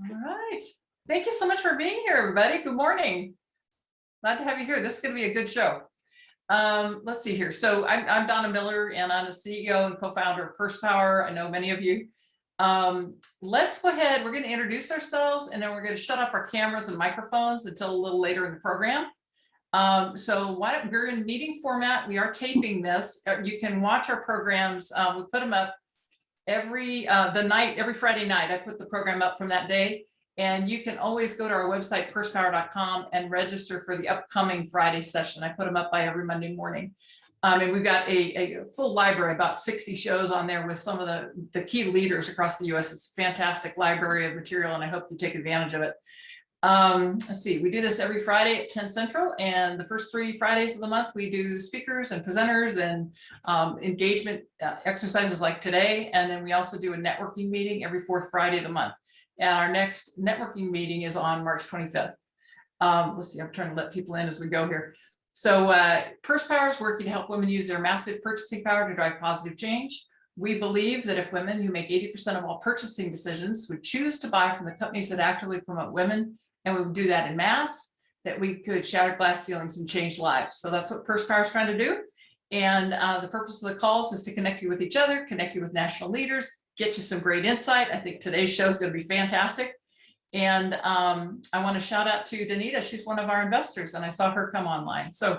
All right. Thank you so much for being here, everybody. Good morning. Glad to have you here. This is going to be a good show. Let's see here. So I'm Donna Miller, and I'm the CEO and co-founder of Purse Power. I know many of you. Let's go ahead. We're going to introduce ourselves, and then we're going to shut off our cameras and microphones until a little later in the program. So we're in meeting format. We are taping this. You can watch our programs. We put them up every Friday night. I put the program up from that day, and you can always go to our website, pursepower.com, and register for the upcoming Friday session. I put them up by every Monday morning. And we've got a full library, about 60 shows on there with some of the key leaders across the US. It's a fantastic library of material, and I hope you take advantage of it. Let's see, we do this every Friday at 10 Central, and the first 3 Fridays of the month we do speakers and presenters and engagement exercises like today, and then we also do a networking meeting every 4th Friday of the month. And our next networking meeting is on March 25th. Let's see, I'm trying to let people in as we go here. So Purse Power is working to help women use their massive purchasing power to drive positive change. We believe that if women who make 80% of all purchasing decisions would choose to buy from the companies that actively promote women, and we would do that in mass, that we could shatter glass ceilings and change lives. So that's what Purse Power is trying to do. And the purpose of the calls is to connect you with each other, connect you with national leaders, get you some great insight. I think today's show is going to be fantastic. And I want to shout out to Danita. She's one of our investors, and I saw her come online. So,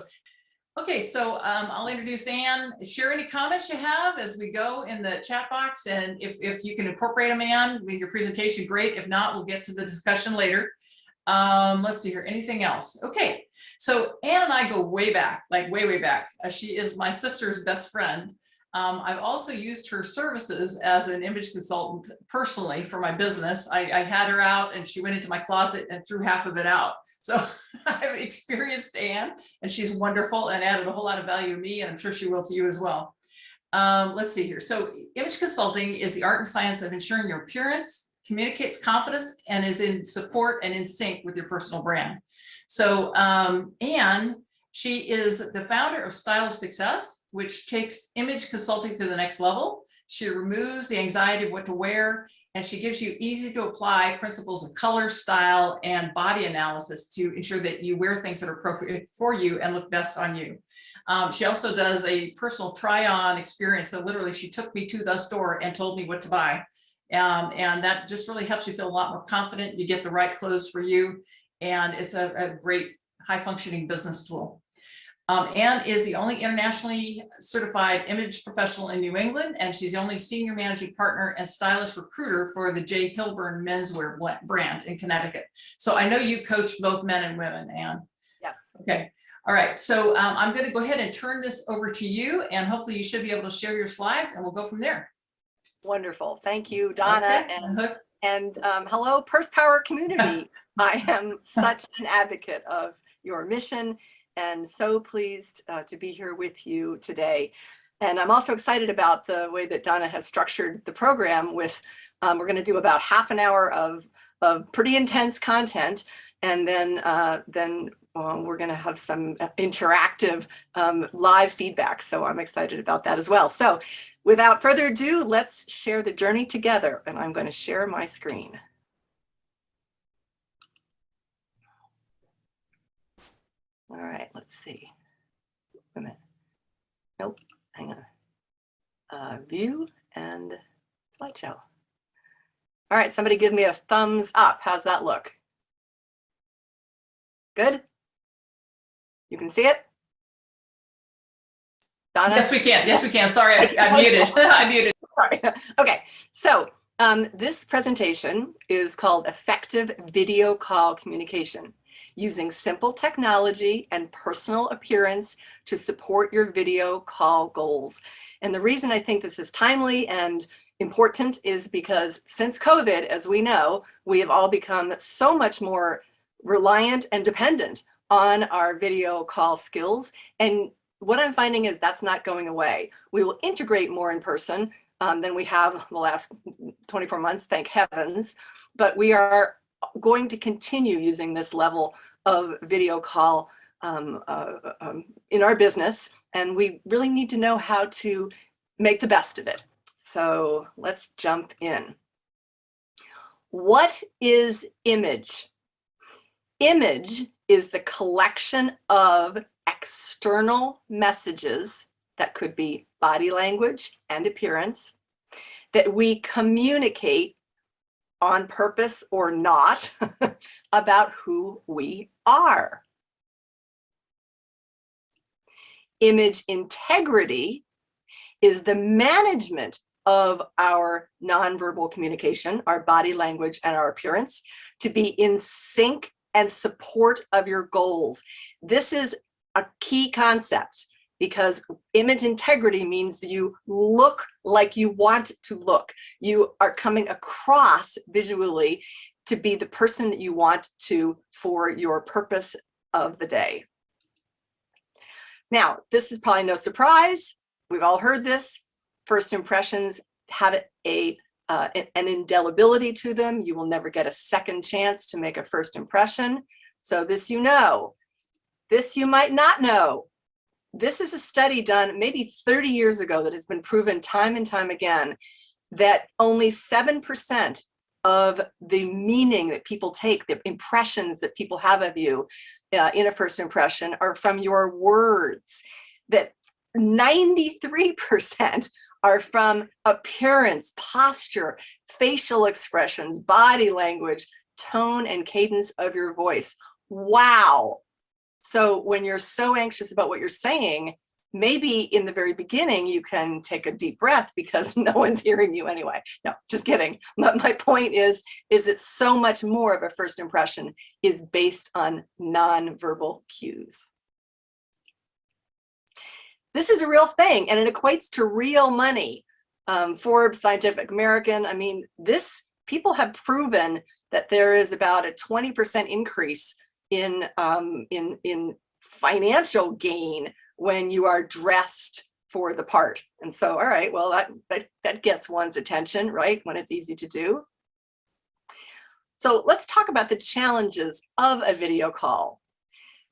okay, so I'll introduce Ann. Share any comments you have as we go in the chat box. And if you can incorporate them, Ann, with your presentation, great. If not, we'll get to the discussion later. Let's see here, anything else? Okay, so Ann and I go way back, like way back. She is my sister's best friend. I've also used her services as an image consultant personally for my business. I had her out, and she went into my closet and threw half of it out. So I've experienced Ann, and she's wonderful and added a whole lot of value to me, and I'm sure she will to you as well. Let's see here. So image consulting is the art and science of ensuring your appearance communicates confidence and is in support and in sync with your personal brand. So Ann, she is the founder of Style of Success, which takes image consulting to the next level. She removes the anxiety of what to wear, and she gives you easy to apply principles of color, style, and body analysis to ensure that you wear things that are appropriate for you and look best on you. She also does a personal try-on experience. So literally, she took me to the store and told me what to buy. And that just really helps you feel a lot more confident. You get the right clothes for you, and it's a great high-functioning business tool. Ann is the only internationally certified image professional in New England, and she's the only senior managing partner and stylist recruiter for the Hilburn menswear brand in Connecticut. So I know you coach both men and women, Ann. Yes. Okay. All right. So I'm going to go ahead and turn this over to you, and hopefully you should be able to share your slides, and we'll go from there. Wonderful. Thank you, Donna. Okay. And hello, Purse Power community. I am such an advocate of your mission, and so pleased to be here with you today. And I'm also excited about the way that Donna has structured the program with, we're going to do about half an hour of pretty intense content, and then we're going to have some interactive live feedback. So I'm excited about that as well. So without further ado, let's share the journey together. And I'm going to share my screen. All right, let's see. Wait a minute. Nope, hang on. View and slideshow. All right, somebody give me a thumbs up. How's that look? Good? You can see it? Donna? Yes, we can. Yes, we can. Sorry, I muted. I muted. Sorry. Okay, so this presentation is called Effective Video Call Communication, using simple technology and personal appearance to support your video call goals. And the reason I think this is timely and important is because since COVID, as we know, we have all become so much more reliant and dependent on our video call skills. And what I'm finding is that's not going away. We will integrate more in person than we have the last 24 months, thank heavens. But we are going to continue using this level of video call in our business. And we really need to know how to make the best of it. So let's jump in. What is image? Image is the collection of external messages that could be body language and appearance that we communicate on purpose or not about who we are. Image integrity is the management of our nonverbal communication, our body language and our appearance, to be in sync and support of your goals. This is a key concept because image integrity means you look like you want to look. You are coming across visually to be the person that you want to for your purpose of the day. Now, this is probably no surprise. We've all heard this. First impressions have an indelibility to them. You will never get a second chance to make a first impression. So this you know. This you might not know. This is a study done maybe 30 years ago that has been proven time and time again that only 7% of the meaning that people take, the impressions that people have of you in a first impression are from your words. That 93% are from appearance, posture, facial expressions, body language, tone and cadence of your voice. Wow. So when you're so anxious about what you're saying, maybe in the very beginning, you can take a deep breath because no one's hearing you anyway. No, just kidding. My point is that so much more of a first impression is based on nonverbal cues. This is a real thing, and it equates to real money. Forbes, Scientific American, I mean, people have proven that there is about a 20% increase in financial gain when you are dressed for the part. And so, all right, well, that gets one's attention, right, when it's easy to do. So let's talk about the challenges of a video call.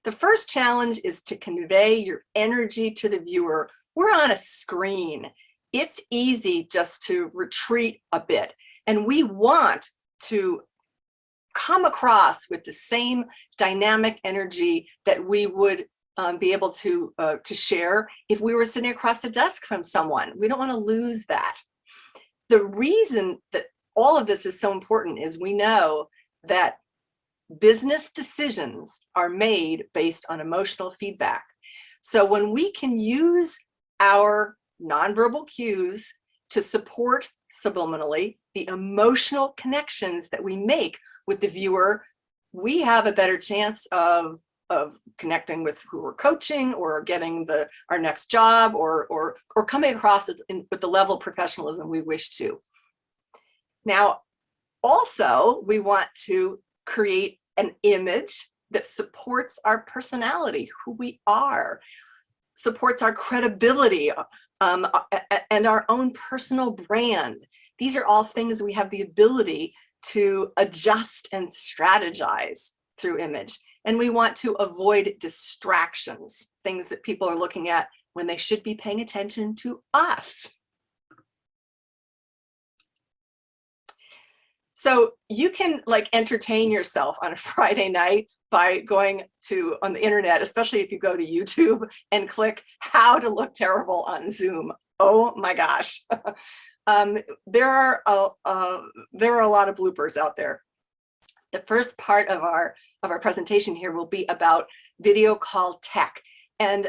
The first challenge is to convey your energy to the viewer. We're on a screen. It's easy just to retreat a bit, and we want to come across with the same dynamic energy that we would be able to share if we were sitting across the desk from someone. We don't want to lose that. The reason that all of this is so important is we know that business decisions are made based on emotional feedback. So when we can use our nonverbal cues to support subliminally the emotional connections that we make with the viewer, we have a better chance of connecting with who we're coaching or getting our next job or coming across with the level of professionalism we wish to. Now, also, we want to create an image that supports our personality, who we are, supports our credibility, and our own personal brand. These are all things we have the ability to adjust and strategize through image. And we want to avoid distractions, things that people are looking at when they should be paying attention to us. So you can entertain yourself on a Friday night by going on the internet, especially if you go to YouTube and click how to look terrible on Zoom. Oh my gosh. There are a lot of bloopers out there. The first part of our presentation here will be about video call tech. And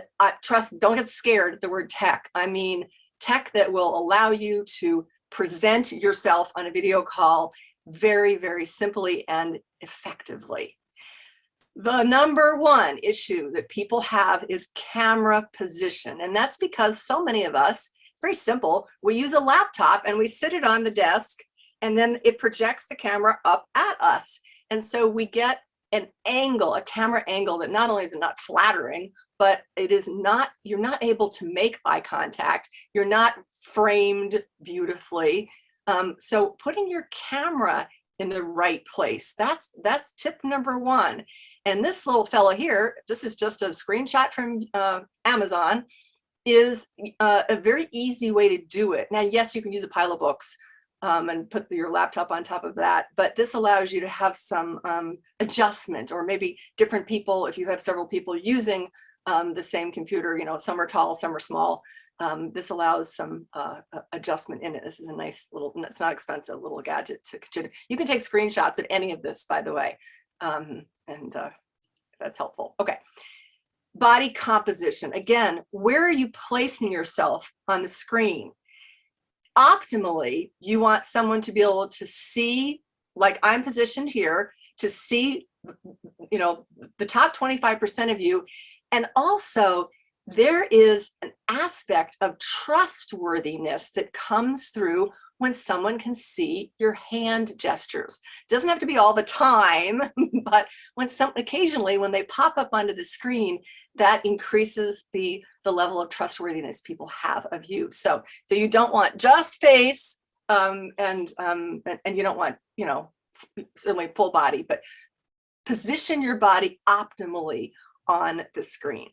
don't get scared at the word tech. I mean tech that will allow you to present yourself on a video call very, very simply and effectively. The number one issue that people have is camera position. And that's because so many of us, it's very simple. We use a laptop and we sit it on the desk and then it projects the camera up at us. And so we get an angle, a camera angle that not only is it not flattering, but you're not able to make eye contact. You're not framed beautifully. So putting your camera in the right place, that's tip number one. And this little fellow here, this is just a screenshot from Amazon, is a very easy way to do it. Now, yes, you can use a pile of books, and put your laptop on top of that. But this allows you to have some adjustment, or maybe different people, if you have several people using the same computer, you know, some are tall, some are small. This allows some adjustment in it. This is a nice little, it's not expensive, little gadget to consider. You can take screenshots of any of this, by the way, and that's helpful. Okay. Body composition. Again, where are you placing yourself on the screen? Optimally, you want someone to be able to see, like I'm positioned here, to see, you know, the top 25% of you. And also, there is an aspect of trustworthiness that comes through when someone can see your hand gestures. It doesn't have to be all the time, but when occasionally when they pop up onto the screen, that increases the level of trustworthiness people have of you. So you don't want just face, and you don't want, you know, certainly full body, but position your body optimally on the screen.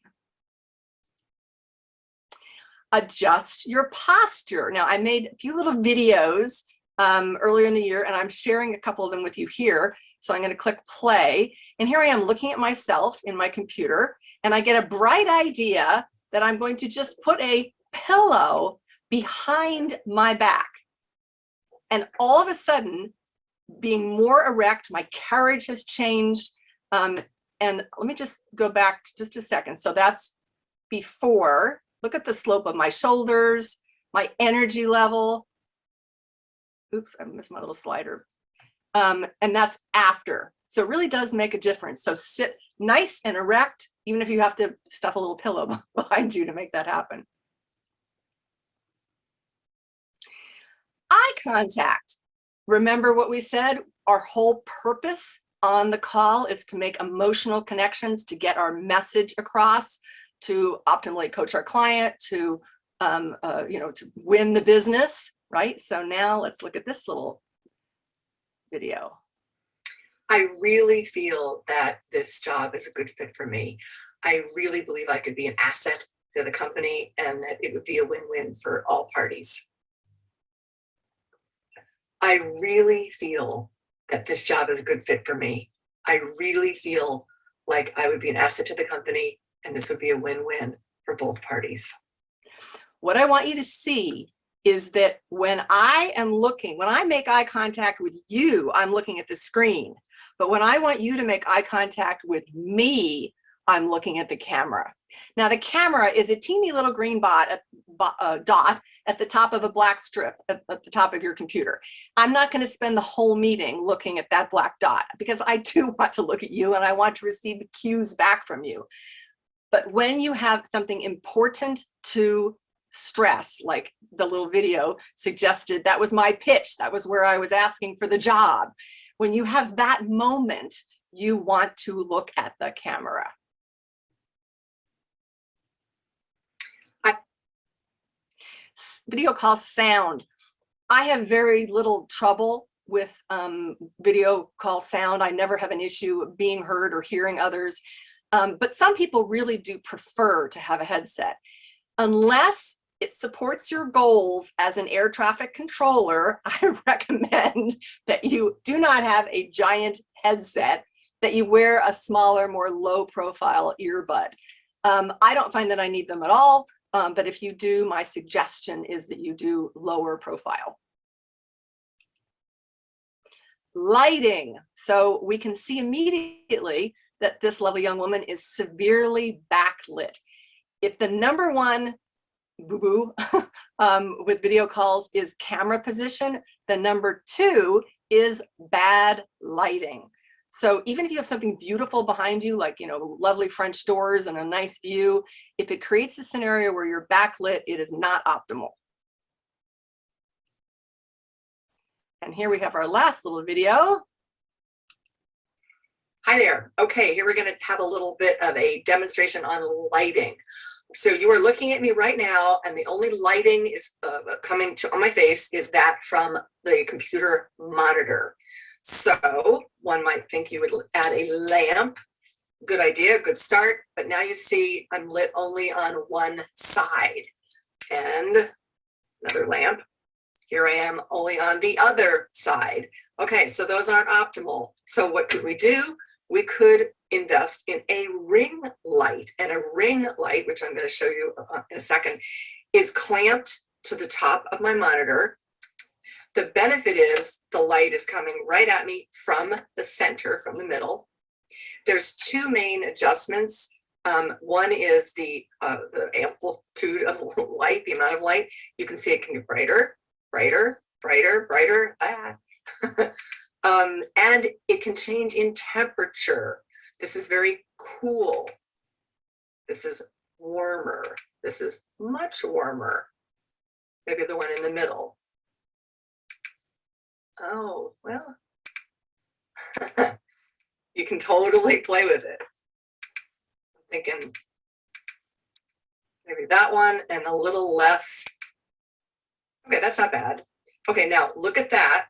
Adjust your posture. Now, I made a few little videos earlier in the year, and I'm sharing a couple of them with you here. So I'm going to click play. And here I am looking at myself in my computer, and I get a bright idea that I'm going to just put a pillow behind my back. And all of a sudden, being more erect, my carriage has changed. And let me just go back just a second. So that's before. Look at the slope of my shoulders, my energy level. Oops, I missed my little slider. And that's after. So it really does make a difference. So sit nice and erect, even if you have to stuff a little pillow behind you to make that happen. Eye contact. Remember what we said? Our whole purpose on the call is to make emotional connections, to get our message across, to optimally coach our client, to you know, to win the business, right? So now let's look at this little video. I really feel that this job is a good fit for me. I really believe I could be an asset to the company and that it would be a win-win for all parties. I really feel that this job is a good fit for me. I really feel like I would be an asset to the company and this would be a win-win for both parties. What I want you to see is that when I am looking, when I make eye contact with you, I'm looking at the screen. But when I want you to make eye contact with me, I'm looking at the camera. Now the camera is a teeny little green dot at the top of a black strip at the top of your computer. I'm not going to spend the whole meeting looking at that black dot because I do want to look at you and I want to receive the cues back from you. But when you have something important to stress, like the little video suggested, that was my pitch, that was where I was asking for the job. When you have that moment, you want to look at the camera. Video call sound. I have very little trouble with video call sound. I never have an issue being heard or hearing others. But some people really do prefer to have a headset. Unless it supports your goals as an air traffic controller, I recommend that you do not have a giant headset, that you wear a smaller, more low profile earbud. I don't find that I need them at all, but if you do, my suggestion is that you do lower profile. Lighting. So we can see immediately that this lovely young woman is severely backlit. If the number one boo-boo with video calls is camera position, the number two is bad lighting. So even if you have something beautiful behind you, like, you know, lovely French doors and a nice view, if it creates a scenario where you're backlit, it is not optimal. And here we have our last little video. Hi there. Okay, here we're going to have a little bit of a demonstration on lighting. So you are looking at me right now, and the only lighting is coming on my face is that from the computer monitor. So one might think you would add a lamp. Good idea, good start. But now you see I'm lit only on one side. And another lamp. Here I am only on the other side. Okay, so those aren't optimal. So what could we do? We could invest in a ring light, and a ring light, which I'm going to show you in a second, is clamped to the top of my monitor. The benefit is the light is coming right at me from the center, from the middle. There's two main adjustments. One is the amplitude of light, the amount of light. You can see it can get brighter, brighter, brighter, brighter. And it can change in temperature. This is very cool. This is warmer. This is much warmer. Maybe the one in the middle. Oh, well, you can totally play with it. I'm thinking maybe that one and a little less. Okay, that's not bad. Okay, now look at that.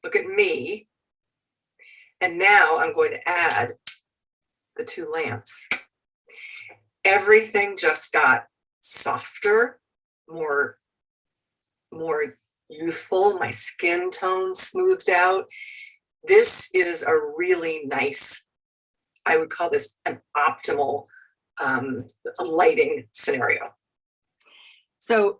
Look at me. And now I'm going to add the two lamps. Everything just got softer, more youthful. My skin tone smoothed out. This is a really nice, I would call this an optimal lighting scenario. So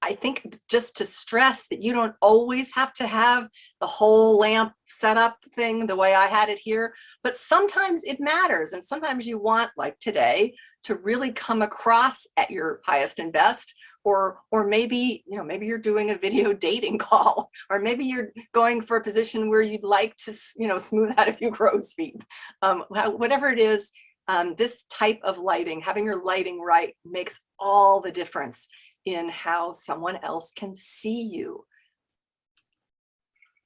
I think just to stress that you don't always have to have the whole lamp setup thing the way I had it here, but sometimes it matters. And sometimes you want, like today, to really come across at your highest and best, or maybe, maybe you're doing a video dating call, or maybe you're going for a position where you'd like to, smooth out a few crow's feet. Whatever it is, this type of lighting, having your lighting right, makes all the difference in how someone else can see you.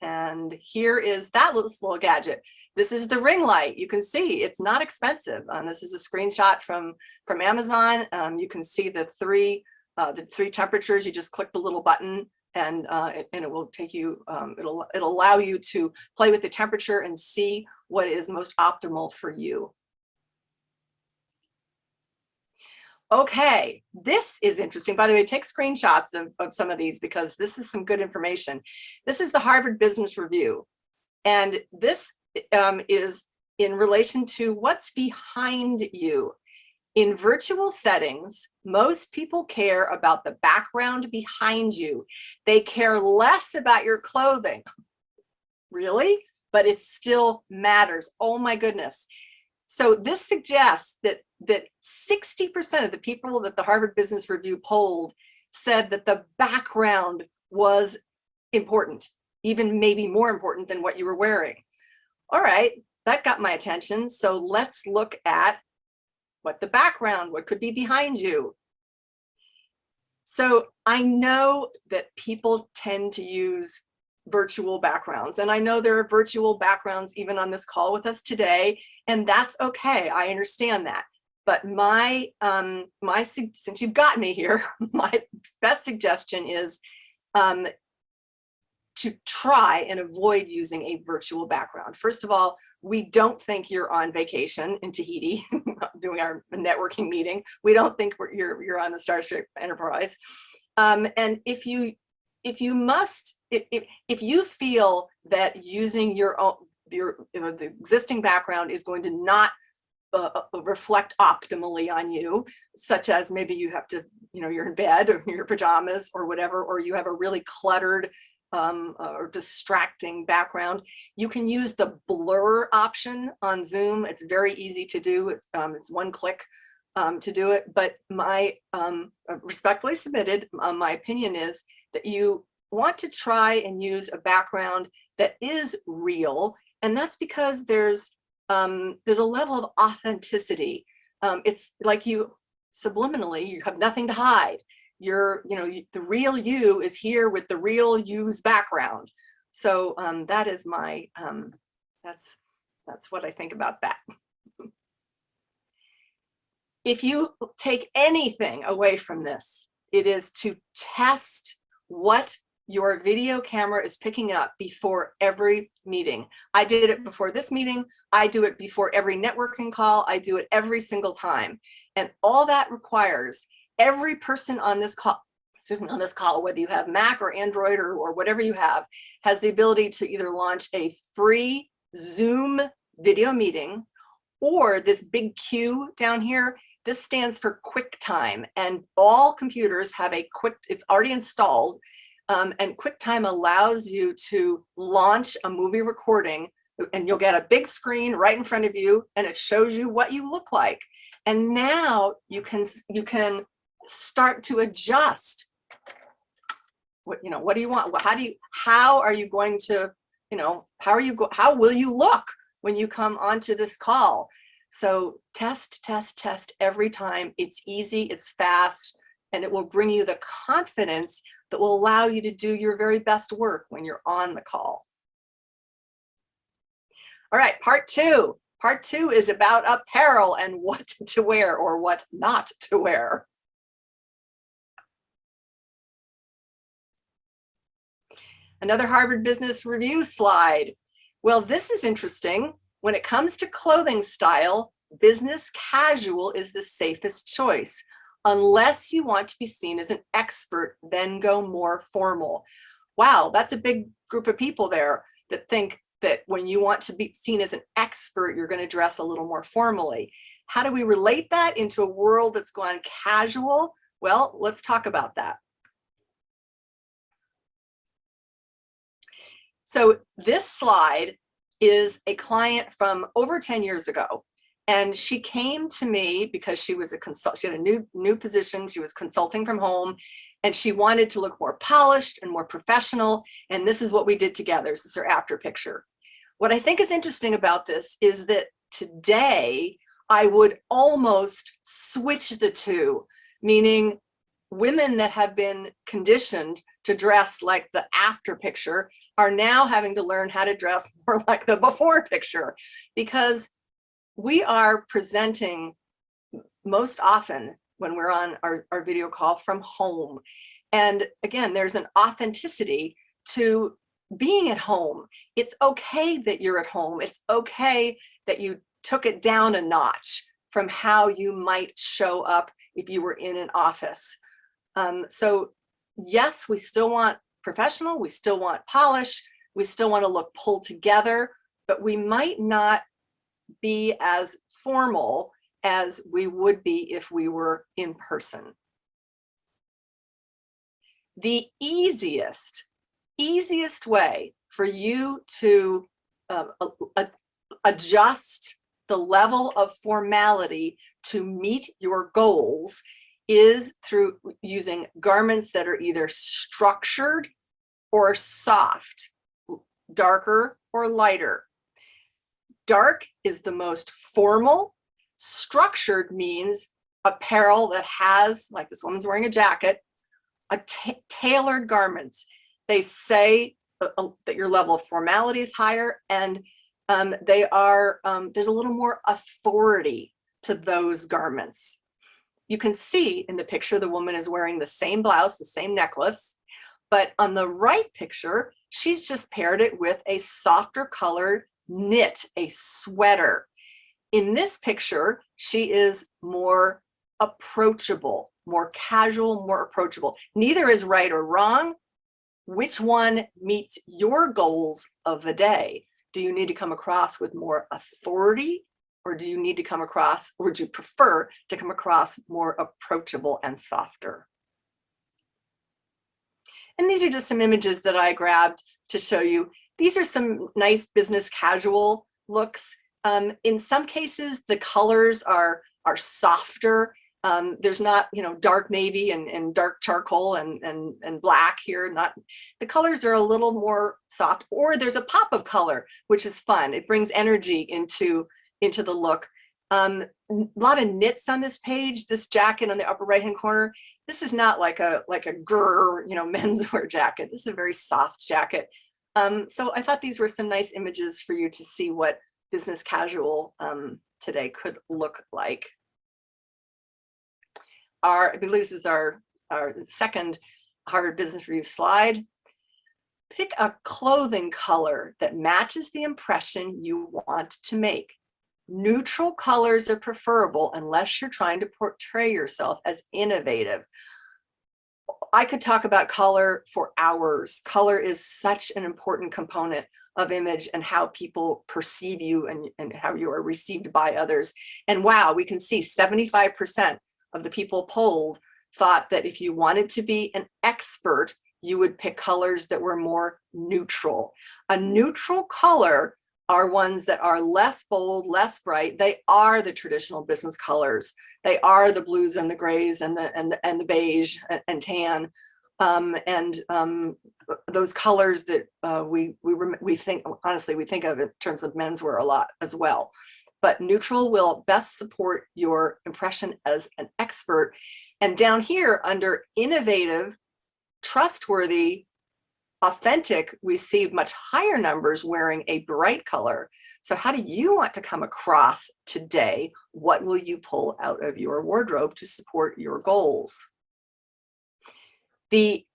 And here is that little gadget. This is the ring light. You can see it's not expensive. This is a screenshot from Amazon. You can see the three temperatures. You just click the little button, and it will take you. It'll allow you to play with the temperature and see what is most optimal for you. Okay, this is interesting. By the way, take screenshots of some of these because this is some good information. This is the Harvard Business Review, and this is in relation to what's behind you. In virtual settings, most people care about the background behind you. They care less about your clothing. Really? But it still matters. Oh my goodness. So this suggests that 60% of the people that the Harvard Business Review polled said that the background was important, even maybe more important than what you were wearing. All right, that got my attention. So let's look at what could be behind you. So I know that people tend to use virtual backgrounds, and I know there are virtual backgrounds even on this call with us today, and that's okay. I understand that. But since you've got me here, my best suggestion is to try and avoid using a virtual background. First of all, we don't think you're on vacation in Tahiti doing our networking meeting. We don't think you're on the Starship Enterprise. And if you feel that using the existing background is going to not reflect optimally on you, such as maybe you have to, you're in bed or in your pajamas or whatever, or you have a really cluttered or distracting background, you can use the blur option on Zoom. It's very easy to do. It's one click to do it. But my respectfully submitted, my opinion is that you want to try and use a background that is real, and that's because there's a level of authenticity. It's like subliminally, you have nothing to hide. The real you is here with the real you's background. So that is my, that's what I think about that. If you take anything away from this, it is to test what your video camera is picking up before every meeting. I did it before this meeting. I do it before every networking call. I do it every single time. And all that requires every person on this call, excuse me, on this call, whether you have Mac or Android or whatever you have, has the ability to either launch a free Zoom video meeting, or this big Q down here. This stands for QuickTime, and all computers have a it's already installed, and QuickTime allows you to launch a movie recording, and you'll get a big screen right in front of you, and it shows you what you look like. And now you can start to adjust. What do you want? How are you going to, how will you look when you come onto this call? So test every time. It's easy, it's fast, and it will bring you the confidence that will allow you to do your very best work when you're on the call. All right, part two. Part two is about apparel and what to wear or what not to wear. Another Harvard Business Review slide. Well, this is interesting. When it comes to clothing style, business casual is the safest choice. Unless you want to be seen as an expert, then go more formal. Wow, that's a big group of people there that think that when you want to be seen as an expert, you're going to dress a little more formally. How do we relate that into a world that's gone casual? Well, let's talk about that. So this slide is a client from over 10 years ago. And she came to me because she was she had a new position. She was consulting from home, and she wanted to look more polished and more professional. And this is what we did together. This is her after picture. What I think is interesting about this is that today I would almost switch the two, meaning women that have been conditioned to dress like the after picture are now having to learn how to dress more like the before picture, because we are presenting most often when we're on our video call from home. And again, there's an authenticity to being at home. It's okay that you're at home. It's okay that you took it down a notch from how you might show up if you were in an office. So yes, we still want professional, we still want polish, we still want to look pulled together, but we might not be as formal as we would be if we were in person. The easiest way for you to adjust the level of formality to meet your goals is through using garments that are either structured or soft, darker or lighter. Dark is the most formal. Structured means apparel that has, like this woman's wearing a jacket, tailored garments. They say that your level of formality is higher, and there's a little more authority to those garments. You can see in the picture, the woman is wearing the same blouse, the same necklace, but on the right picture, she's just paired it with a softer colored knit, a sweater. In this picture, she is more approachable, more casual, more approachable. Neither is right or wrong. Which one meets your goals of the day? Do you need to come across with more authority, or do you need to come across, or would you prefer to come across more approachable and softer? And these are just some images that I grabbed to show you. These are some nice business casual looks. In some cases, the colors are softer. There's not, dark navy and dark charcoal and black here. The colors are a little more soft, or there's a pop of color, which is fun. It brings energy into the look. A lot of knits on this page. This jacket on the upper right hand corner, this is not like a grr, menswear jacket. This is a very soft jacket. So I thought these were some nice images for you to see what business casual today could look like. I believe this is our second Harvard Business Review slide. Pick a clothing color that matches the impression you want to make. Neutral colors are preferable unless you're trying to portray yourself as innovative. I could talk about color for hours. Color is such an important component of image and how people perceive you and how you are received by others. And wow, we can see 75% of the people polled thought that if you wanted to be an expert, you would pick colors that were more neutral. A neutral color are ones that are less bold, less bright. They are the traditional business colors. They are the blues and the grays and the beige and tan, those colors that we think, honestly, we think of in terms of menswear a lot as well. But neutral will best support your impression as an expert. And down here under innovative, trustworthy, authentic, we see much higher numbers wearing a bright color. So how do you want to come across today? What will you pull out of your wardrobe to support your goals? The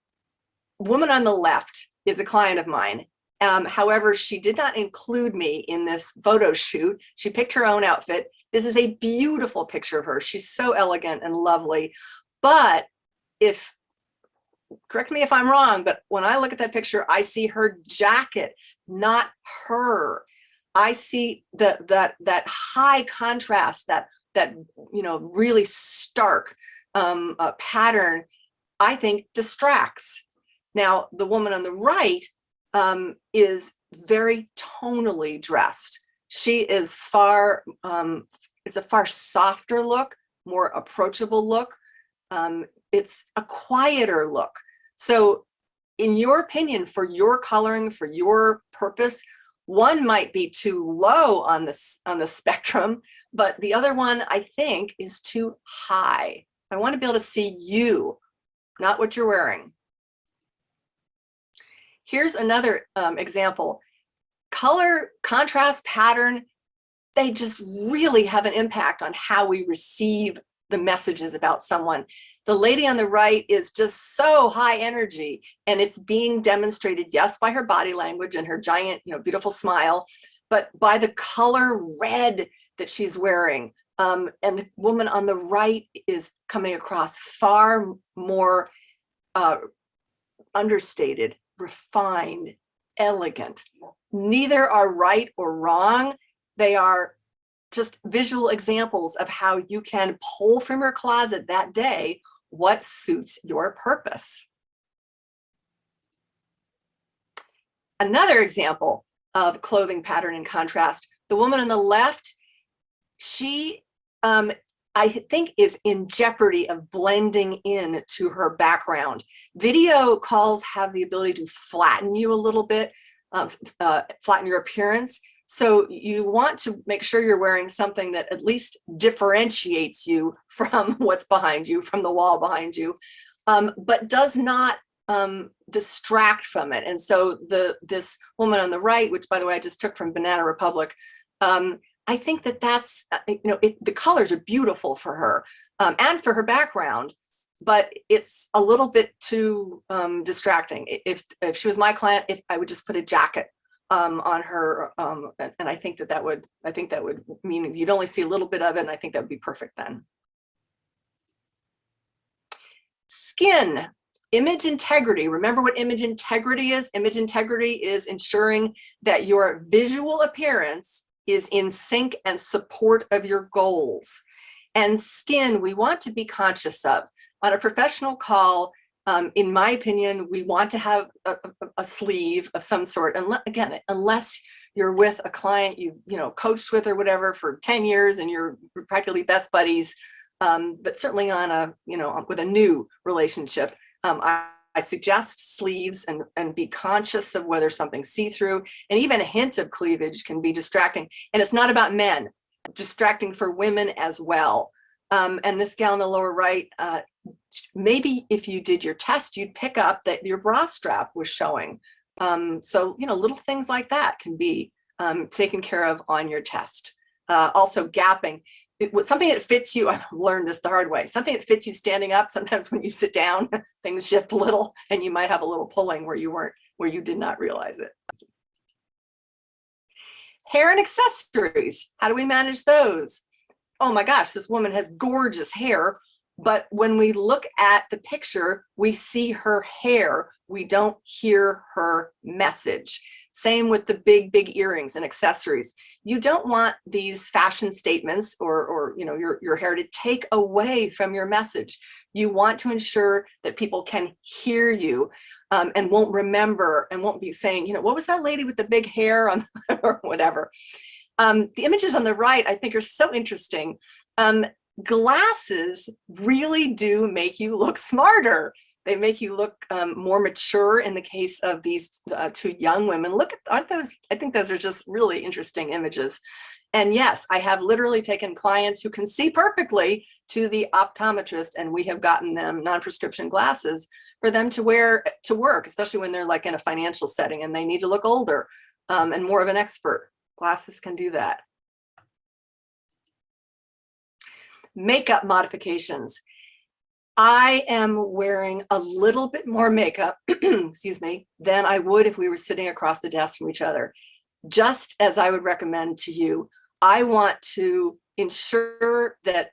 woman on the left is a client of mine. However, she did not include me in this photo shoot. She picked her own outfit. This is a beautiful picture of her. She's so elegant and lovely. But correct me if I'm wrong, but when I look at that picture, I see her jacket, not her. I see that high contrast, that really stark pattern, I think distracts. Now, the woman on the right is very tonally dressed. She is it's a far softer look, more approachable look. It's a quieter look. So in your opinion, for your coloring, for your purpose, one might be too low on the spectrum, but the other one, I think, is too high. I want to be able to see you, not what you're wearing. Here's another example. Color, contrast, pattern, they just really have an impact on how we receive the messages about someone. The lady on the right is just so high energy, and it's being demonstrated, yes, by her body language and her giant, beautiful smile, but by the color red that she's wearing. And the woman on the right is coming across far more understated, refined, elegant. Neither are right or wrong. They are just visual examples of how you can pull from your closet that day what suits your purpose. Another example of clothing pattern and contrast, the woman on the left, she, I think, is in jeopardy of blending in to her background. Video calls have the ability to flatten you a little bit, flatten your appearance. So you want to make sure you're wearing something that at least differentiates you from what's behind you, from the wall behind you, but does not distract from it. And so this woman on the right, which by the way, I just took from Banana Republic, I think that's, the colors are beautiful for her and for her background, but it's a little bit too distracting. If she was my client, I would just put a jacket on her, and I think that would mean you'd only see a little bit of it, and I think that would be perfect then. Skin, image integrity. Remember what image integrity is? Image integrity is ensuring that your visual appearance is in sync and support of your goals. And skin, we want to be conscious of. On a professional call, in my opinion, we want to have a sleeve of some sort. And again, unless you're with a client you coached with or whatever for 10 years and you're practically best buddies, but certainly on a with a new relationship, I suggest sleeves and be conscious of whether something's see-through, and even a hint of cleavage can be distracting. And it's not about men, distracting for women as well. And this gal in the lower right, maybe if you did your test, you'd pick up that your bra strap was showing. So, little things like that can be taken care of on your test. Also gapping. Something that fits you, I've learned this the hard way, something that fits you standing up, sometimes when you sit down, things shift a little and you might have a little pulling where you did not realize it. Hair and accessories, how do we manage those? Oh my gosh, this woman has gorgeous hair, But when we look at the picture, we see her hair. We don't hear her message. Same with the big earrings and accessories. You don't want these fashion statements or you know, your hair to take away from your message. You want to ensure that people can hear you and won't remember and won't be saying, you know, what was that lady with the big hair on or whatever. The images on the right, I think, are so interesting. Glasses really do make you look smarter. They make you look more mature in the case of these two young women. Look at, aren't those, I think those are just really interesting images. And yes, I have literally taken clients who can see perfectly to the optometrist, and we have gotten them non-prescription glasses for them to wear to work, especially when they're like in a financial setting and they need to look older and more of an expert. Glasses can do that. Makeup modifications. I am wearing a little bit more makeup, excuse me, than I would if we were sitting across the desk from each other. Just as I would recommend to you, I want to ensure that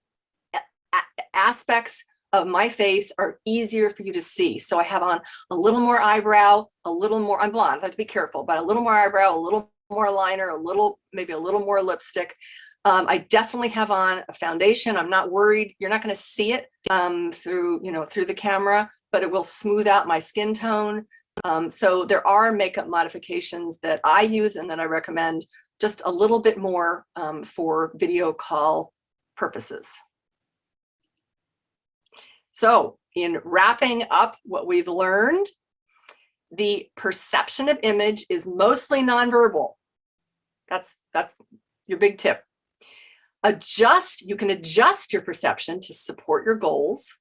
aspects of my face are easier for you to see. So I have on a little more eyebrow, a little more, I'm blonde, I have to be careful, but a little more eyebrow, a little more liner, maybe a little more lipstick. I definitely have on a foundation. I'm not worried. You're not going to see it through the camera, but it will smooth out my skin tone. So there are makeup modifications that I use and that I recommend, just a little bit more for video call purposes. So in wrapping up what we've learned, the perception of image is mostly nonverbal. That's your big tip. You can adjust your perception to support your goals.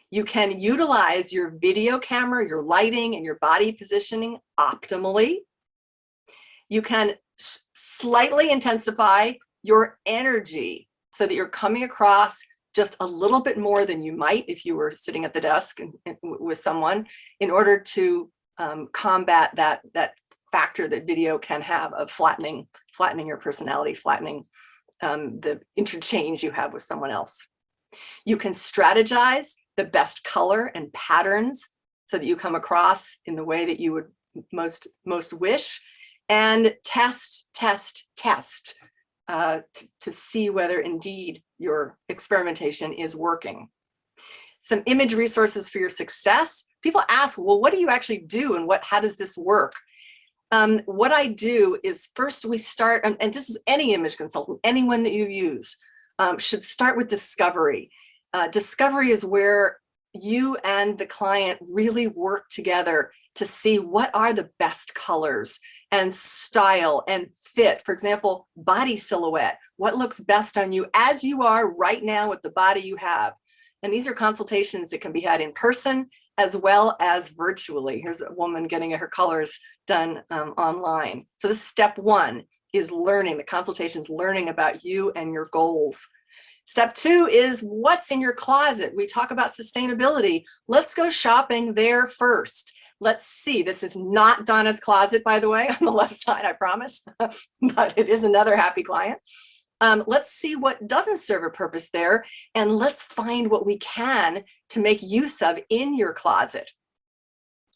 You can utilize your video camera, your lighting, and your body positioning optimally. You can slightly intensify your energy so that you're coming across just a little bit more than you might if you were sitting at the desk with someone, in order to combat that factor that video can have of flattening your personality, flattening the interchange you have with someone else. You can strategize the best color and patterns so that you come across in the way that you would most wish, and test to see whether indeed your experimentation is working. Some image resources for your success. People ask, well, what do you actually do and how does this work? What I do is, first we start, and this is any image consultant, anyone that you use, should start with discovery. Discovery is where you and the client really work together to see what are the best colors and style and fit. For example, body silhouette, what looks best on you as you are right now with the body you have. And these are consultations that can be had in person as well as virtually. Here's a woman getting her colors done online. So this step one is learning, the consultations, learning about you and your goals. Step two is what's in your closet. We talk about sustainability. Let's go shopping there first. Let's see, this is not Donna's closet, by the way, on the left side, I promise, but it is another happy client. Let's see what doesn't serve a purpose there, and let's find what we can to make use of in your closet.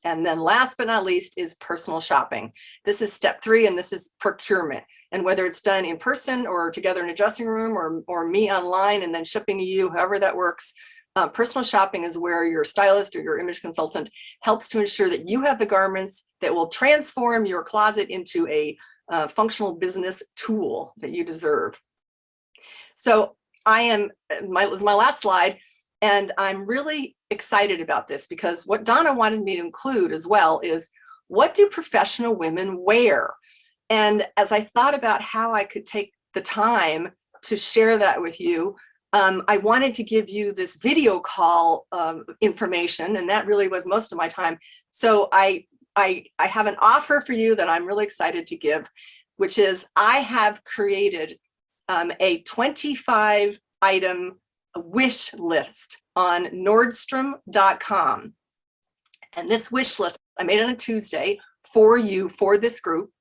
And then last but not least is personal shopping. This is step three, and this is procurement. And whether it's done in person or together in a dressing room or me online and then shipping to you, however that works, personal shopping is where your stylist or your image consultant helps to ensure that you have the garments that will transform your closet into a functional business tool that you deserve. So this is my last slide, and I'm really excited about this because what Donna wanted me to include as well is, what do professional women wear? And as I thought about how I could take the time to share that with you, I wanted to give you this video call information, and that really was most of my time. So I have an offer for you that I'm really excited to give, which is I have created a 25 item wish list on Nordstrom.com. And this wish list I made on a Tuesday for you, for this group.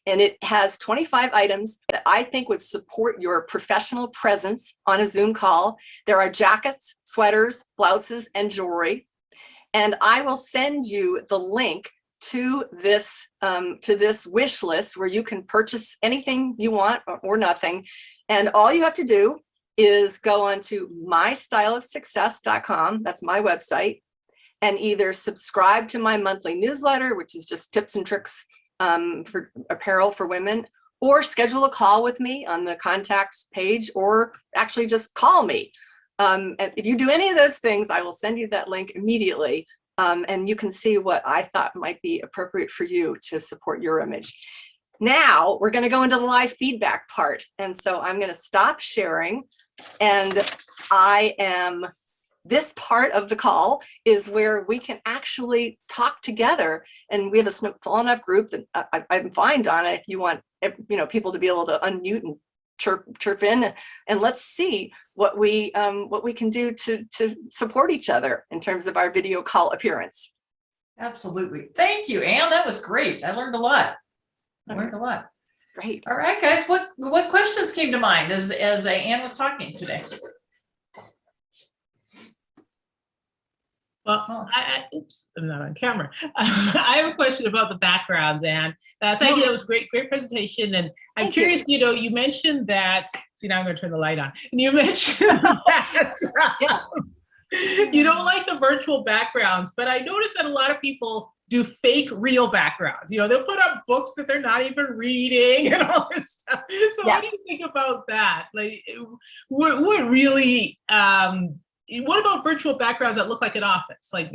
and it has 25 items that I think would support your professional presence on a Zoom call. There are jackets, sweaters, blouses, and jewelry. And I will send you the link to this wish list where you can purchase anything you want or nothing. And all you have to do is go on to mystylistsuccess.com. That's my website. And either subscribe to my monthly newsletter, which is just tips and tricks for apparel for women, or schedule a call with me on the contact page, or actually just call me. And if you do any of those things, I will send you that link immediately. And you can see what I thought might be appropriate for you to support your image. Now we're going to go into the live feedback part. And so I'm going to stop sharing. And this part of the call is where we can actually talk together. And we have a small enough group that I'm fine, Donna, if you want, people to be able to unmute and chirp in, and let's see what we can do to support each other in terms of our video call appearance. Absolutely. Thank you, Anne. That was great. I learned a lot. Great. All right, guys, what questions came to mind as Anne was talking today? Well, oops, I'm not on camera. I have a question about the backgrounds, Anne. Thank you. That was great presentation. And I'm curious, you mentioned that, see, now I'm going to turn the light on. And you mentioned that you don't like the virtual backgrounds, but I noticed that a lot of people do fake real backgrounds. They'll put up books that they're not even reading and all this stuff. So what do you think about that? Like, what really, what about virtual backgrounds that look like an office? Like,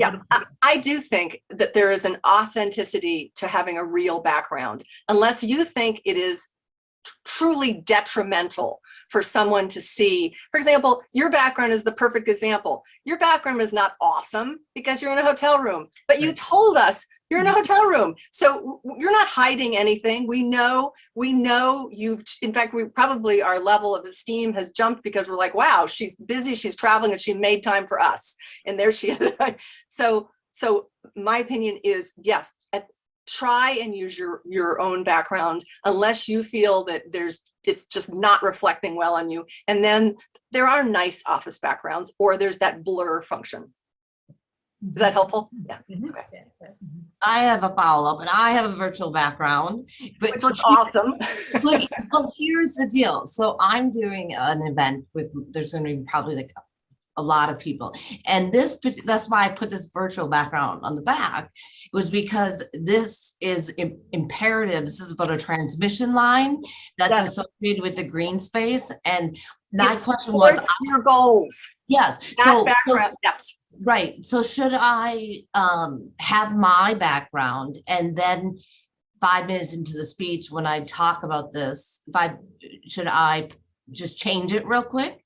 I do think that there is an authenticity to having a real background, unless you think it is truly detrimental for someone to see. For example, your background is the perfect example. Your background is not awesome because you're in a hotel room, but you told us you're in a hotel room. So you're not hiding anything. We know you've, in fact, our level of esteem has jumped because we're like, wow, she's busy, she's traveling, and she made time for us. And there she is. So my opinion is, yes, try and use your own background unless you feel that it's just not reflecting well on you. And then there are nice office backgrounds, or there's that blur function. Is that helpful? Yeah. Okay. I have a follow-up, and I have a virtual background, which looks awesome. Well, here's the deal. So I'm doing an event there's going to be probably like a lot of people, and that's why I put this virtual background on the back. It was because this is imperative. This is about a transmission line that's associated with the green space, and my question was your goals. Yes. Background. Yes. Right. So should I have my background, and then 5 minutes into the speech when I talk about this, should I just change it real quick?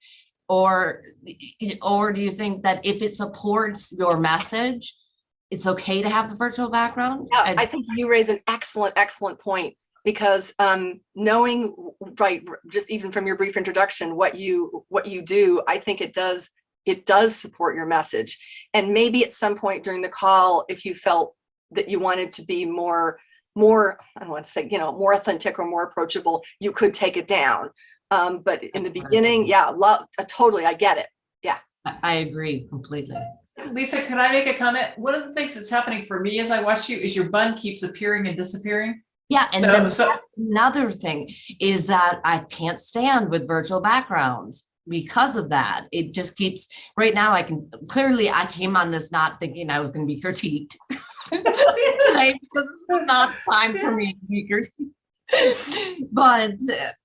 Or do you think that if it supports your message, it's okay to have the virtual background? Yeah, I think you raise an excellent point, because knowing, right, just even from your brief introduction, what you do, I think it does support your message. And maybe at some point during the call, if you felt that you wanted to be more, I don't want to say, more authentic or more approachable, you could take it down. But in the beginning, totally, I get it. Yeah. I agree completely. Lisa, can I make a comment? One of the things that's happening for me as I watch you is your bun keeps appearing and disappearing. Yeah, and another thing is that I can't stand with virtual backgrounds because of that. It just keeps, right now I came on this not thinking I was going to be critiqued. Because it's not time for me to be critiqued. But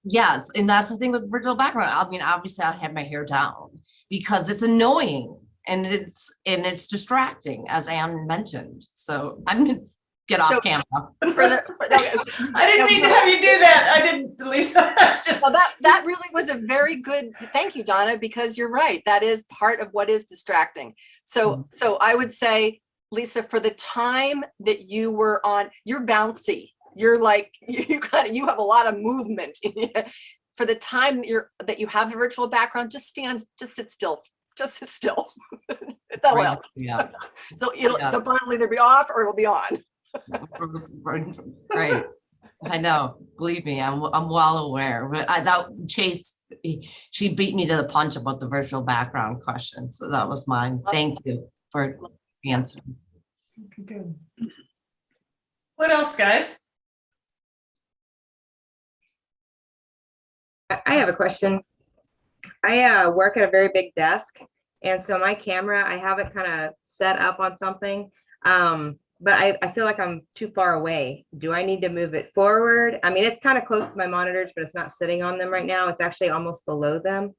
yes, and that's the thing with virtual background. I mean, obviously I have my hair down because it's annoying and it's distracting, as Anne mentioned. So I'm going to get off camera. I didn't mean to have you do that. I didn't, Lisa. Well, that really was a very good, thank you, Donna, because you're right. That is part of what is distracting. So I would say, Lisa, for the time that you were on, you're bouncy. You're like, you have a lot of movement. For the time that you have the virtual background, just sit still. That'll help. Yeah. So the button will either be off or it'll be on. Right. I know. Believe me, I'm well aware, but I thought Chase, she beat me to the punch about the virtual background question. So that was mine. Thank you for answering. Good. What else, guys? I have a question. I work at a very big desk, and so my camera, I have it kind of set up on something, but I feel like I'm too far away. Do I need to move it forward? I mean, it's kind of close to my monitors, but it's not sitting on them right now. It's actually almost below them.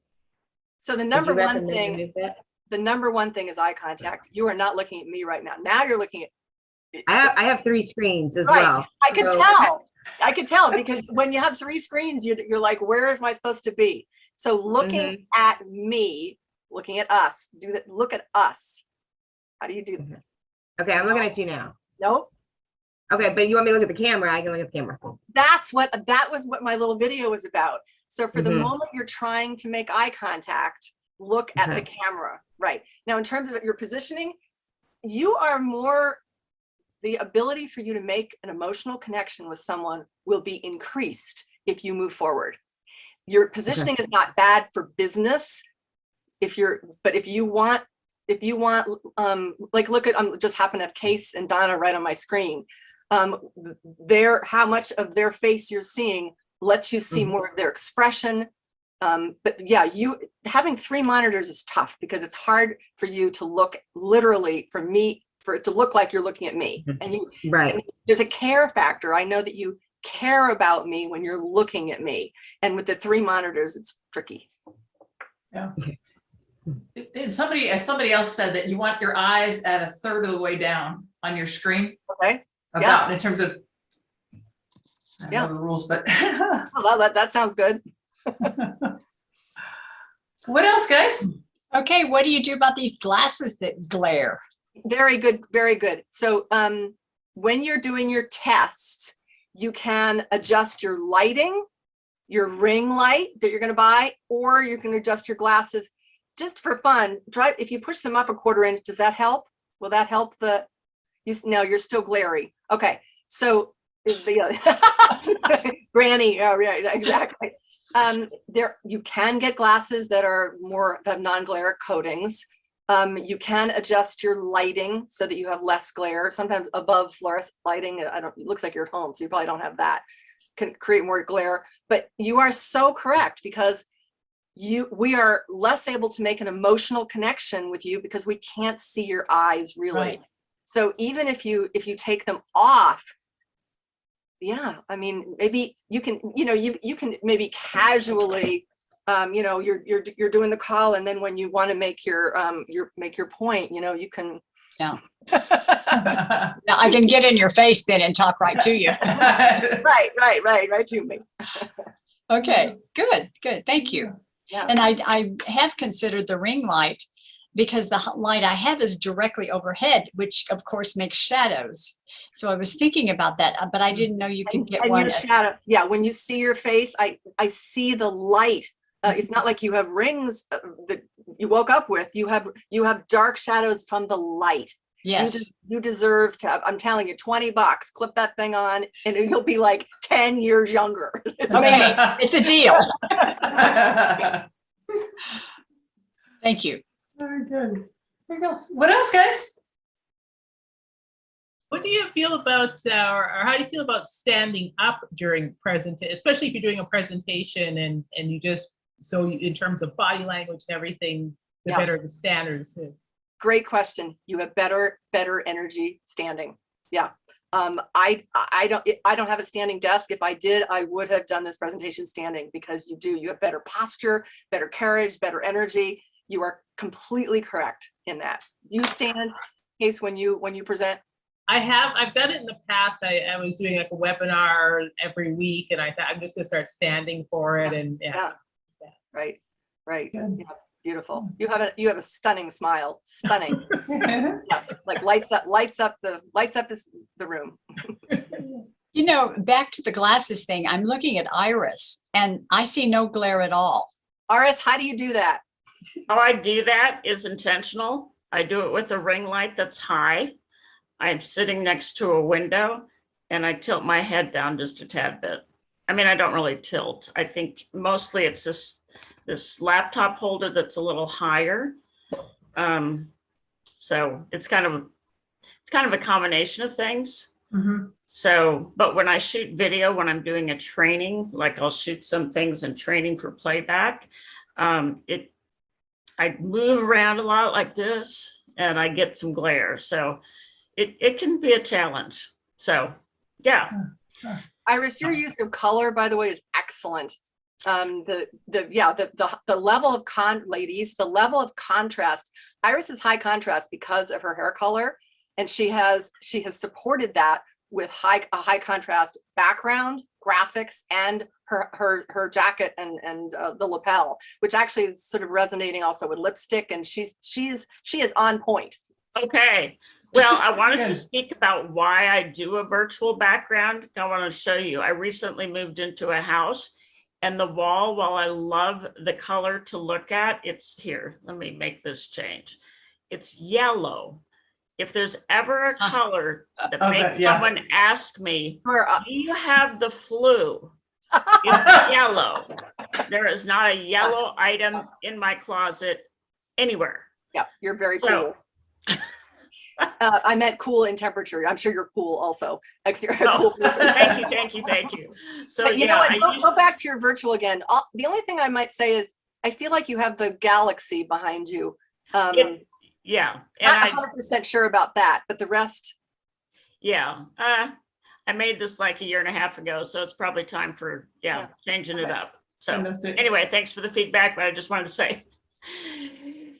So the Would number you one recommend to thing, move it? the number one thing is eye contact. You are not looking at me right now. Now you're looking at. I have 3 screens as Right. well. I can So- tell. I can tell because when you have 3 screens, you're like, where am I supposed to be? So looking at me, looking at us, do that. Look at us. How do you do that? Okay, I'm looking at you now. Nope. Okay, but you want me to look at the camera? I can look at the camera. That was what my little video was about. So for the Mhm. moment you're trying to make eye contact, look at the camera. Right. Now, in terms of your positioning, you are more, the ability for you to make an emotional connection with someone will be increased if you move forward. Your positioning is not bad for business. But if you want, like, look at, just happen to have Case and Donna right on my screen. How much of their face you're seeing lets you see more of their expression. But yeah, having 3 monitors is tough because it's hard for you to look literally, for it to look like you're looking at me. And Right. there's a care factor. I know that you care about me when you're looking at me. And with the 3 monitors, it's tricky. Yeah. And somebody else said that you want your eyes at 1/3 of the way down on your screen. Okay. About in terms of, I don't Yeah. know the rules, but Oh, well, that sounds good. what else, guys? Okay, what do you do about these glasses that glare? Very good, very good. So when you're doing your test, you can adjust your lighting, your ring light that you're going to buy, or you can adjust your glasses just for fun. If you push them up 1/4 inch, does that help? Will that help no, you're still glary. Okay, so Granny, yeah, right, exactly. You can get glasses that have non-glare coatings. You can adjust your lighting so that you have less glare. Sometimes above fluorescent lighting, it looks like you're at home, so you probably don't have that. Can create more glare, but you are so correct because we are less able to make an emotional connection with you because we can't see your eyes really. Right. So even if you take them off, yeah, I mean, maybe you can, you can maybe casually, you're doing the call, and then when you want to make your point, you can. Yeah. Now I can get in your face then and talk right to you. Right to me. Okay, good. Thank you. Yeah. And I have considered the ring light because the light I have is directly overhead, which of course makes shadows. So I was thinking about that, but I didn't know you could get And one. your shadow, yeah, when you see your face, I see the light. It's not like you have rings that you woke up with. You have dark shadows from the light. Yes. You deserve to have, I'm telling you, $20, clip that thing on, and you'll be like 10 years younger. Okay, it's a deal. Thank you. Very good. What else, guys? What do you feel about, or how do you feel about standing up during presentation, especially if you're doing a presentation and you just, in terms of body language and everything, the better the standards. Great question. You have better energy standing. Yeah. I don't have a standing desk. If I did, I would have done this presentation standing because you have better posture, better carriage, better energy. You are completely correct in that. You stand, Case, when you present. I've done it in the past. I was doing like a webinar every week, and I thought I'm just gonna start standing for it. And yeah. Right. Good. Yeah, beautiful. You have a stunning smile. Stunning. Yeah, like lights up the room. Back to the glasses thing, I'm looking at Iris and I see no glare at all. Iris, how do you do that? How I do that is intentional. I do it with a ring light that's high. I'm sitting next to a window and I tilt my head down just a tad bit. I mean, I don't really tilt. I think mostly it's this laptop holder that's a little higher. So it's kind of a combination of things. Mhm. So, but when I shoot video, when I'm doing a training, like I'll shoot some things in training for playback, I move around a lot like this and I get some glare. So it can be a challenge. So yeah. Iris, your use of color, by the way, is excellent. The level of the level of contrast. Iris is high contrast because of her hair color, and she has supported that with a high contrast background, graphics, and her jacket and the lapel, which actually is sort of resonating also with lipstick, and she is on point. Okay. Well, I wanted to speak about why I do a virtual background. I want to show you. I recently moved into a house, and the wall, while I love the color to look at, it's here. Let me make this change. It's yellow. If there's ever a color that makes someone ask me, do you have the flu? It's yellow. There is not a yellow item in my closet anywhere. Yeah, you're very cool. I meant cool in temperature. I'm sure you're cool also. You're a cool person. Thank you. So but you know what? Go back to your virtual again. The only thing I might say is I feel like you have the galaxy behind you. Yeah, and not 100% sure about that, but the rest. Yeah, I made this like a year and a half ago, so it's probably time for changing it up. So anyway, thanks for the feedback, but I just wanted to say.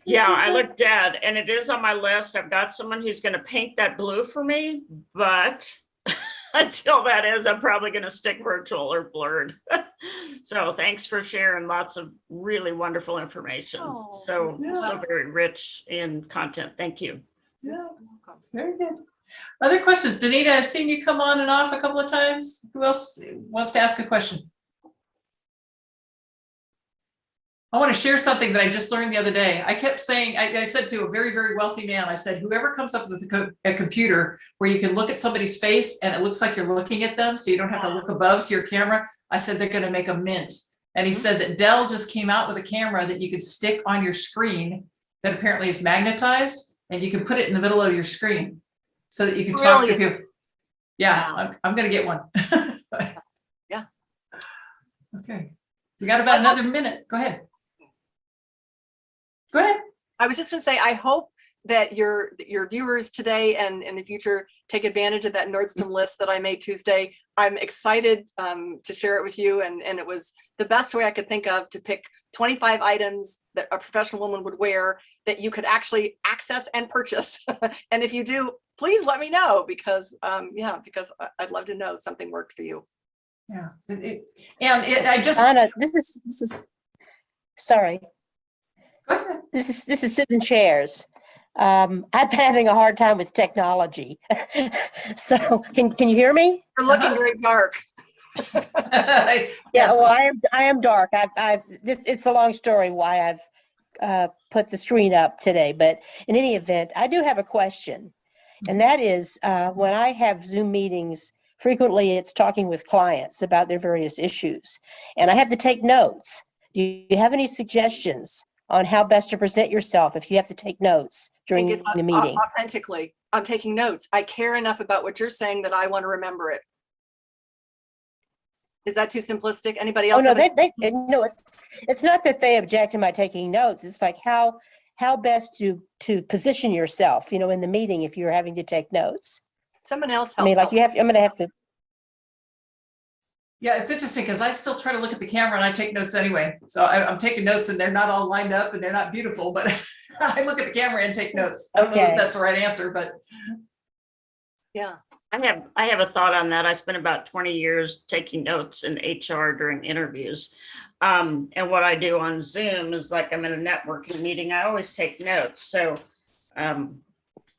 Yeah, I look dead, and it is on my list. I've got someone who's going to paint that blue for me, but until that is, I'm probably going to stick virtual or blurred. So thanks for sharing lots of really wonderful information. So very rich in content. Thank you. Yeah, very good. Other questions? Danita, I've seen you come on and off a couple of times. Who else wants to ask a question? I want to share something that I just learned the other day. I kept saying, I said to a very, very wealthy man, I said, whoever comes up with a computer where you can look at somebody's face and it looks like you're looking at them, so you don't have to look above to your camera, I said, they're going to make a mint. And he said that Dell just came out with a camera that you could stick on your screen that apparently is magnetized, and you can put it in the middle of your screen so that you can talk to people. Yeah, I'm going to get one. Yeah. Okay. We got about another minute. Go ahead. Go ahead. I was just going to say, I hope that your viewers today and in the future take advantage of that Nordstrom list that I made Tuesday. I'm excited to share it with you, and it was the best way I could think of to pick 25 items that a professional woman would wear that you could actually access and purchase. And if you do, please let me know, because because I'd love to know something worked for you. Yeah, I just Anna, this is sorry. Go ahead. This is Susan Chairs. I've been having a hard time with technology. So can you hear me? You're looking very dark. Yeah, well, I am dark. It's a long story why I've put the screen up today, but in any event, I do have a question, and that is when I have Zoom meetings, frequently it's talking with clients about their various issues, and I have to take notes. Do you have any suggestions on how best to present yourself if you have to take notes during the meeting? Authentically, I'm taking notes. I care enough about what you're saying that I want to remember it. Is that too simplistic? Anybody else? Oh, no, no, it's not that they object to my taking notes. It's like how best to position yourself, in the meeting if you're having to take notes. Someone else I mean, like I'm going to have to. Yeah, it's interesting because I still try to look at the camera and I take notes anyway. So I'm taking notes and they're not all lined up and they're not beautiful, but I look at the camera and take notes. I don't know if that's the right answer, but. Yeah. I have a thought on that. I spent about 20 years taking notes in HR during interviews. And what I do on Zoom is like I'm in a networking meeting, I always take notes. So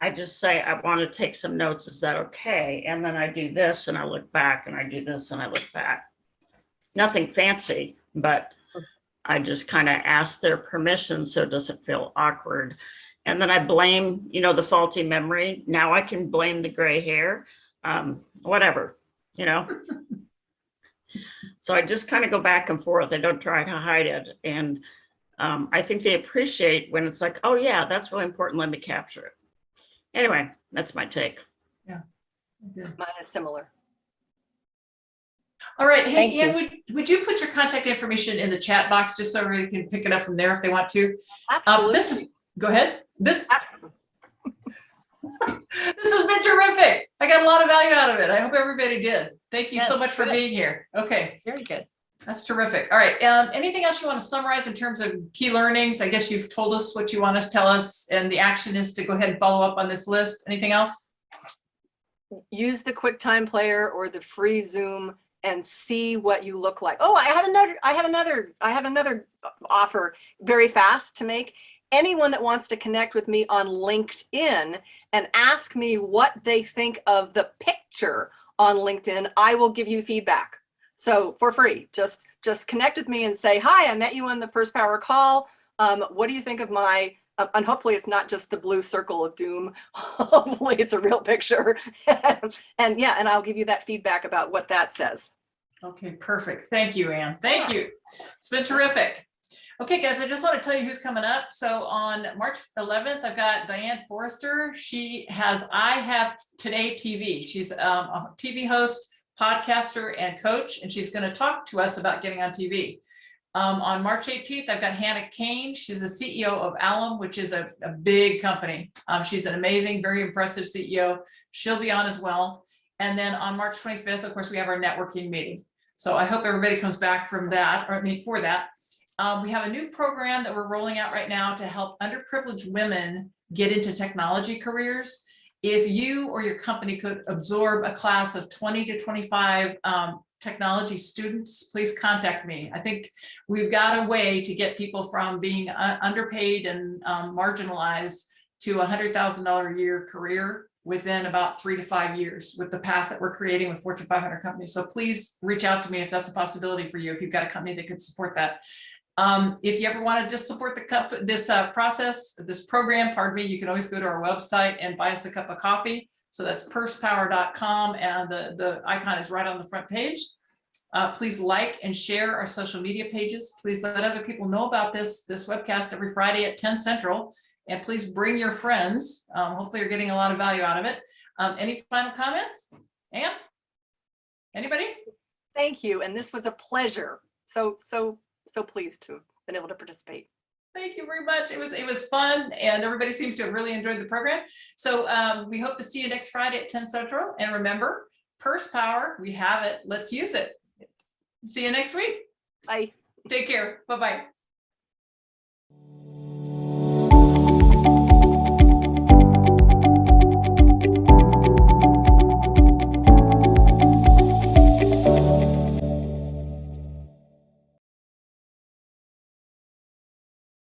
I just say, I want to take some notes. Is that okay? And then I do this and I look back, and I do this and I look back. Nothing fancy, but I just kind of ask their permission so it doesn't feel awkward. And then I blame, the faulty memory. Now I can blame the gray hair, whatever, So So I just kind of go back and forth. I don't try to hide it. And I think they appreciate when it's like, oh yeah, that's really important. Let me capture it. Anyway, that's my take. Yeah. Good. Mine is similar. All right. Thank Hey, Ann, would you put your contact information in the chat box just so everybody can pick it up from there if they want to? Absolutely. Go ahead. This has been terrific. I got a lot of value out of it. I hope everybody did. Thank you so Yes, much for good. being here. Okay. Very good. That's terrific. All right. Anything else you want to summarize in terms of key learnings? I guess you've told us what you want to tell us, and the action is to go ahead and follow up on this list. Anything else? Use the QuickTime Player or the free Zoom and see what you look like. Oh, I have another offer very fast to make. Anyone that wants to connect with me on LinkedIn and ask me what they think of the picture on LinkedIn, I will give you feedback. So for free, just connect with me and say, hi, I met you on the First Power call. What do you think of my, and hopefully it's not just the blue circle of doom. Hopefully it's a real picture. And yeah, and I'll give you that feedback about what that says. Okay, perfect. Thank you, Ann. Thank you. It's been terrific. Okay, guys, I just want to tell you who's coming up. So on March 11th, I've got Diane Forrester. She has I Have Today TV. She's a TV host, podcaster, and coach, and she's going to talk to us about getting on TV. On March 18th, I've got Hannah Kane. She's the CEO of Alum, which is a big company. She's an amazing, very impressive CEO. She'll be on as well. And then on March 25th, of course, we have our networking meeting. So I hope everybody comes back from that, or I mean, for that. We have a new program that we're rolling out right now to help underprivileged women get into technology careers. If you or your company could absorb a class of 20 to 25 technology students, please contact me. I think we've got a way to get people from being underpaid and marginalized to a $100,000 a year career within about 3 to 5 years with the path that we're creating with Fortune 500 companies. So please reach out to me if that's a possibility for you, if you've got a company that could support that. If you ever want to just support this process, this program, pardon me, you can always go to our website and buy us a cup of coffee. So that's pursepower.com, and the icon is right on the front page. Please like and share our social media pages. Please let other people know about this webcast every Friday at 10 Central. And please bring your friends. Hopefully you're getting a lot of value out of it. Any final comments? Ann? Anybody? Thank you. And this was a pleasure. So pleased to have been able to participate. Thank you very much. It was fun, and everybody seems to have really enjoyed the program. So we hope to see you next Friday at 10 Central. And remember, purse power, we have it. Let's use it. See you next week. Bye. Take care. Bye-bye.